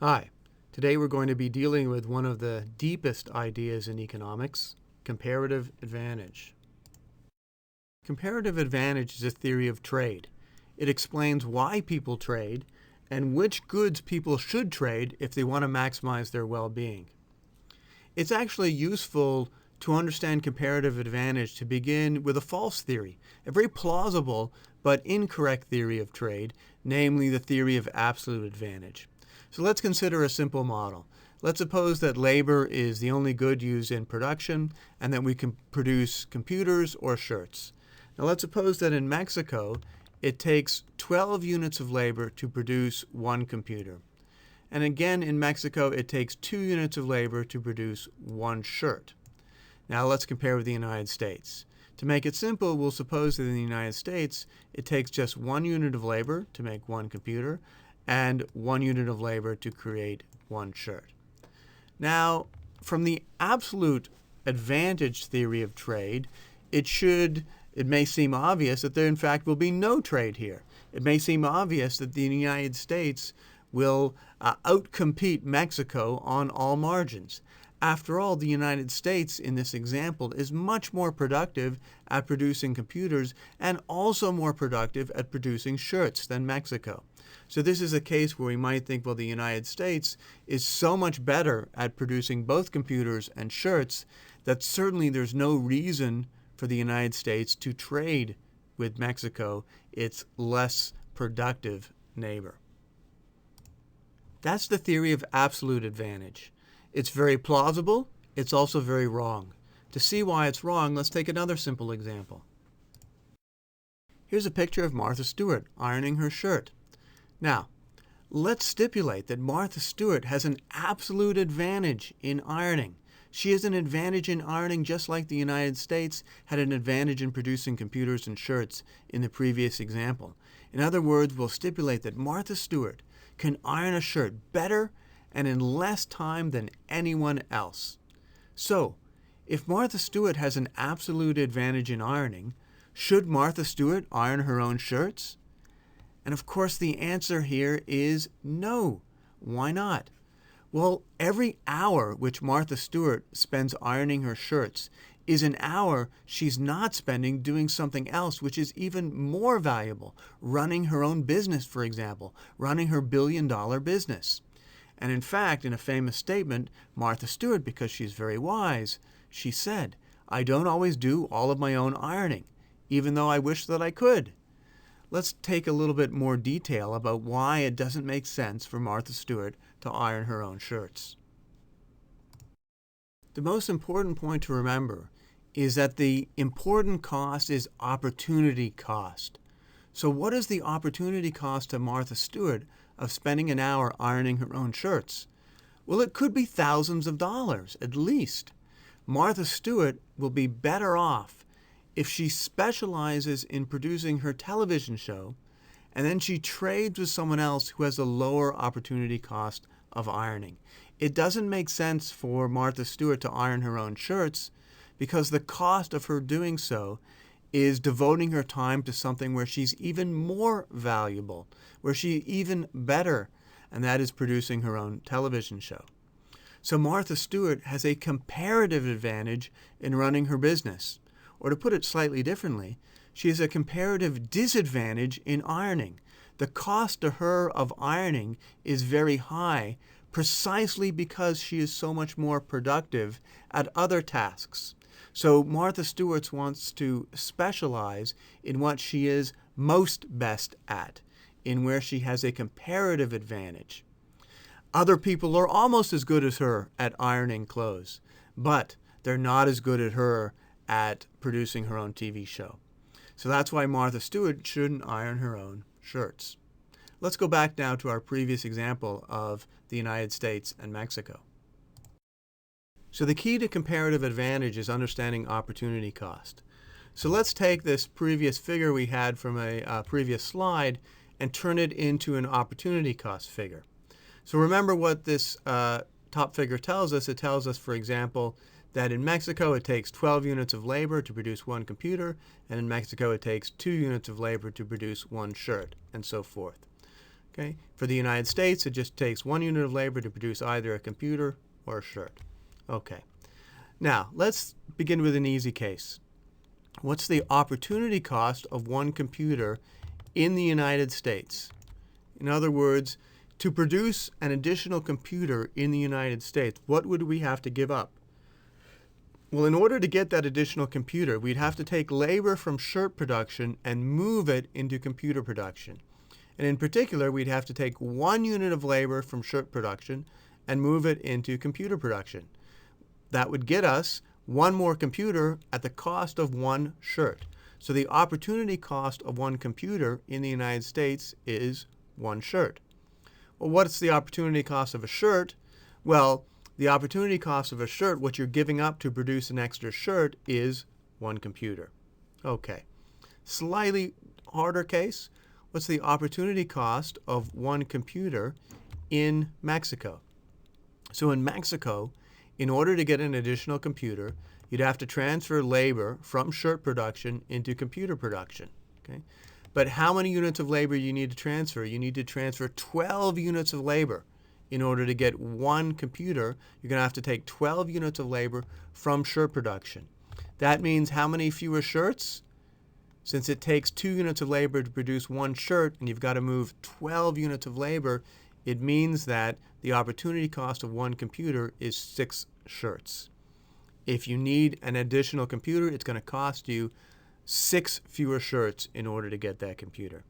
Hi, today we're going to be dealing with one of the deepest ideas in economics, comparative advantage. Comparative advantage is a theory of trade. It explains why people trade and which goods people should trade if they want to maximize their well-being. It's actually useful to understand comparative advantage to begin with a false theory, a very plausible but incorrect theory of trade, namely the theory of absolute advantage. So let's consider a simple model. Let's suppose that labor is the only good used in production and that we can produce computers or shirts. Now let's suppose that in Mexico it takes 12 units of labor to produce one computer. And again in Mexico it takes 2 units of labor to produce one shirt. Now let's compare with the United States. To make it simple, we'll suppose that in the United States it takes just 1 unit of labor to make one computer and 1 unit of labor to create one shirt. Now, from the absolute advantage theory of trade, it may seem obvious that there in fact will be no trade here. It may seem obvious that the United States will outcompete Mexico on all margins. After all, the United States, in this example, is much more productive at producing computers and also more productive at producing shirts than Mexico. So this is a case where we might think, well, the United States is so much better at producing both computers and shirts that certainly there's no reason for the United States to trade with Mexico, its less productive neighbor. That's the theory of absolute advantage. It's very plausible. It's also very wrong. To see why it's wrong, let's take another simple example. Here's a picture of Martha Stewart ironing her shirt. Now, let's stipulate that Martha Stewart has an absolute advantage in ironing. She has an advantage in ironing just like the United States had an advantage in producing computers and shirts in the previous example. In other words, we'll stipulate that Martha Stewart can iron a shirt better and in less time than anyone else. So, if Martha Stewart has an absolute advantage in ironing, should Martha Stewart iron her own shirts? And of course the answer here is no. Why not? Well, every hour which Martha Stewart spends ironing her shirts is an hour she's not spending doing something else which is even more valuable, running her own business, for example, running her billion-dollar business. And in fact, in a famous statement, Martha Stewart, because she's very wise, she said, "I don't always do all of my own ironing, even though I wish that I could." Let's take a little bit more detail about why it doesn't make sense for Martha Stewart to iron her own shirts. The most important point to remember is that the important cost is opportunity cost. So what is the opportunity cost to Martha Stewart of spending an hour ironing her own shirts? Well, it could be thousands of dollars, at least. Martha Stewart will be better off if she specializes in producing her television show and then she trades with someone else who has a lower opportunity cost of ironing. It doesn't make sense for Martha Stewart to iron her own shirts because the cost of her doing so is devoting her time to something where she's even more valuable, where she's even better, and that is producing her own television show. So Martha Stewart has a comparative advantage in running her business. Or to put it slightly differently, she has a comparative disadvantage in ironing. The cost to her of ironing is very high precisely because she is so much more productive at other tasks. So Martha Stewart wants to specialize in what she is most best at, in where she has a comparative advantage. Other people are almost as good as her at ironing clothes, but they're not as good as her at producing her own TV show. So that's why Martha Stewart shouldn't iron her own shirts. Let's go back now to our previous example of the United States and Mexico. So the key to comparative advantage is understanding opportunity cost. So let's take this previous figure we had from a previous slide and turn it into an opportunity cost figure. So remember what this top figure tells us. It tells us, for example, that in Mexico it takes 12 units of labor to produce one computer, and in Mexico it takes 2 units of labor to produce one shirt, and so forth. Okay? For the United States, it just takes 1 unit of labor to produce either a computer or a shirt. Okay. Now, let's begin with an easy case. What's the opportunity cost of one computer in the United States? In other words, to produce an additional computer in the United States, what would we have to give up? Well, in order to get that additional computer, we'd have to take labor from shirt production and move it into computer production. And in particular, we'd have to take 1 unit of labor from shirt production and move it into computer production. That would get us 1 more computer at the cost of 1 shirt. So the opportunity cost of 1 computer in the United States is 1 shirt. Well, what's the opportunity cost of a shirt? Well, the opportunity cost of a shirt, what you're giving up to produce an extra shirt, is 1 computer. Okay. Slightly harder case. What's the opportunity cost of 1 computer in Mexico? So in Mexico, in order to get an additional computer, you'd have to transfer labor from shirt production into computer production. Okay? But how many units of labor you need to transfer? You need to transfer 12 units of labor. In order to get 1 computer, you're going to have to take 12 units of labor from shirt production. That means how many fewer shirts? Since it takes 2 units of labor to produce 1 shirt, and you've got to move 12 units of labor, it means that the opportunity cost of 1 computer is 6 shirts. If you need an additional computer, it's going to cost you 6 fewer shirts in order to get that computer.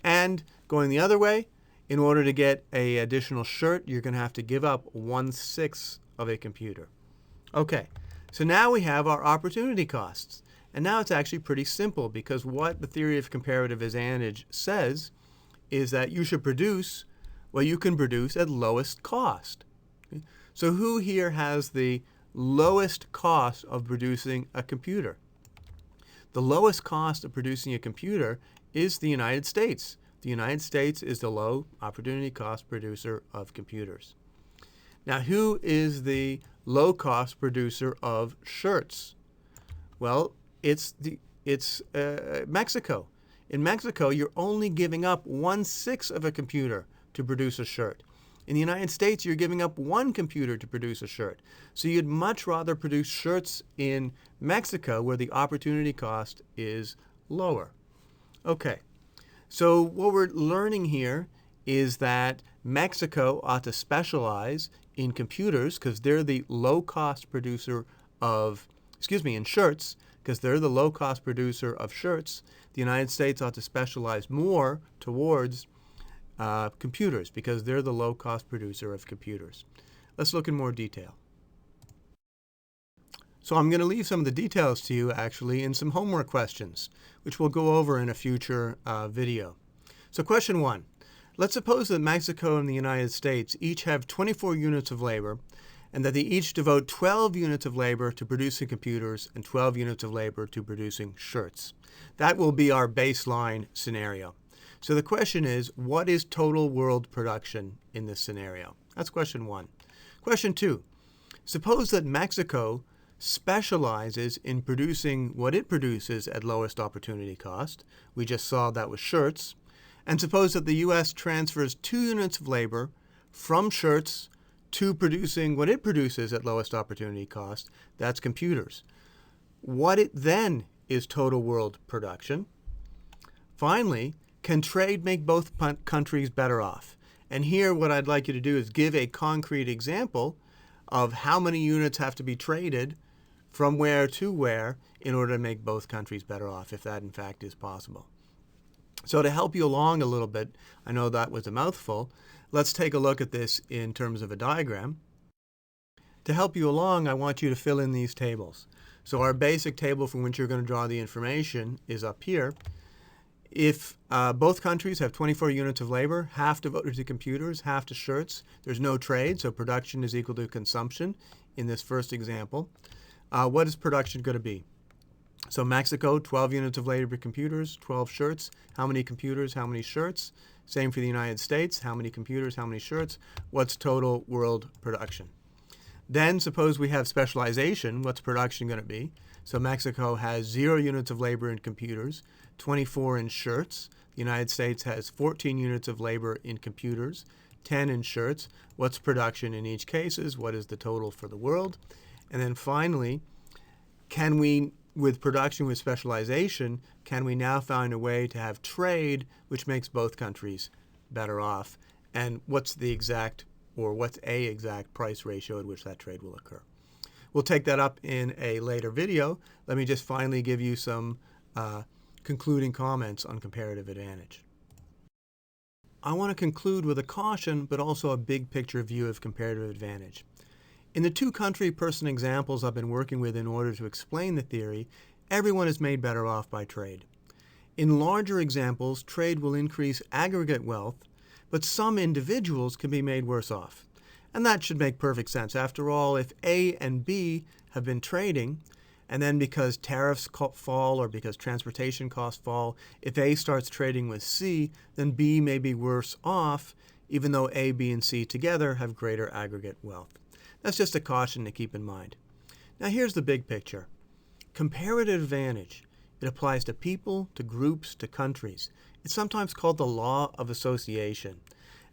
And going the other way, in order to get an additional shirt, you're going to have to give up 1/6 of a computer. Okay, so now we have our opportunity costs. And now it's actually pretty simple, because what the theory of comparative advantage says is that you should produce what you can produce at lowest cost. Okay? So who here has the lowest cost of producing a computer? The lowest cost of producing a computer is the United States. The United States is the low opportunity cost producer of computers. Now, who is the low cost producer of shirts? Well, it's Mexico. In Mexico, you're only giving up 1/6 of a computer to produce a shirt. In the United States, you're giving up 1 computer to produce a shirt. So you'd much rather produce shirts in Mexico, where the opportunity cost is lower. Okay, so what we're learning here is that Mexico ought to specialize in computers, because they're the low-cost producer of, in shirts, because they're the low-cost producer of shirts. The United States ought to specialize more towards computers, because they're the low-cost producer of computers. Let's look in more detail. So I'm going to leave some of the details to you, actually, in some homework questions, which we'll go over in a future video. So question 1. Let's suppose that Mexico and the United States each have 24 units of labor, and that they each devote 12 units of labor to producing computers and 12 units of labor to producing shirts. That will be our baseline scenario. So the question is, what is total world production in this scenario? That's question 1. Question 2. Suppose that Mexico specializes in producing what it produces at lowest opportunity cost. We just saw that with shirts. And suppose that the U.S. transfers 2 units of labor from shirts to producing what it produces at lowest opportunity cost. That's computers. What it then is total world production. Finally, can trade make both countries better off? And here what I'd like you to do is give a concrete example of how many units have to be traded from where to where in order to make both countries better off, if that in fact is possible. So to help you along a little bit, I know that was a mouthful, let's take a look at this in terms of a diagram. To help you along, I want you to fill in these tables. So our basic table from which you're going to draw the information is up here. If both countries have 24 units of labor, half devoted to computers, half to shirts, there's no trade, so production is equal to consumption in this first example. What is production going to be? So Mexico, 12 units of labor for computers, 12 shirts. How many computers, how many shirts? Same for the United States. How many computers, how many shirts? What's total world production? Then suppose we have specialization. What's production going to be? So Mexico has 0 units of labor in computers, 24 in shirts. The United States has 14 units of labor in computers, 10 in shirts. What's production in each case? What is the total for the world? And then finally, can we, with production with specialization, can we now find a way to have trade which makes both countries better off? And what's the exact, or what's a exact price ratio at which that trade will occur? We'll take that up in a later video. Let me just finally give you some concluding comments on comparative advantage. I want to conclude with a caution, but also a big picture view of comparative advantage. In the two country person examples I've been working with in order to explain the theory, everyone is made better off by trade. In larger examples, trade will increase aggregate wealth, but some individuals can be made worse off. And that should make perfect sense. After all, if A and B have been trading, and then because tariffs fall or because transportation costs fall, if A starts trading with C, then B may be worse off, even though A, B, and C together have greater aggregate wealth. That's just a caution to keep in mind. Now here's the big picture. Comparative advantage. It applies to people, to groups, to countries. It's sometimes called the law of association.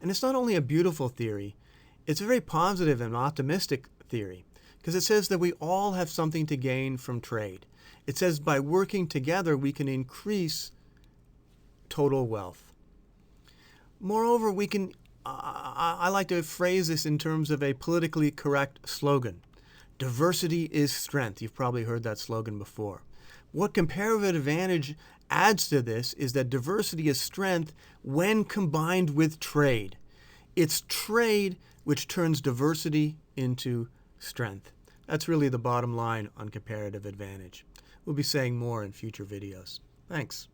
And it's not only a beautiful theory, it's a very positive and optimistic theory, because it says that we all have something to gain from trade. It says by working together we can increase total wealth. Moreover, we can, I like to phrase this in terms of a politically correct slogan. Diversity is strength. You've probably heard that slogan before. What comparative advantage adds to this is that diversity is strength when combined with trade. It's trade which turns diversity into strength. That's really the bottom line on comparative advantage. We'll be saying more in future videos. Thanks.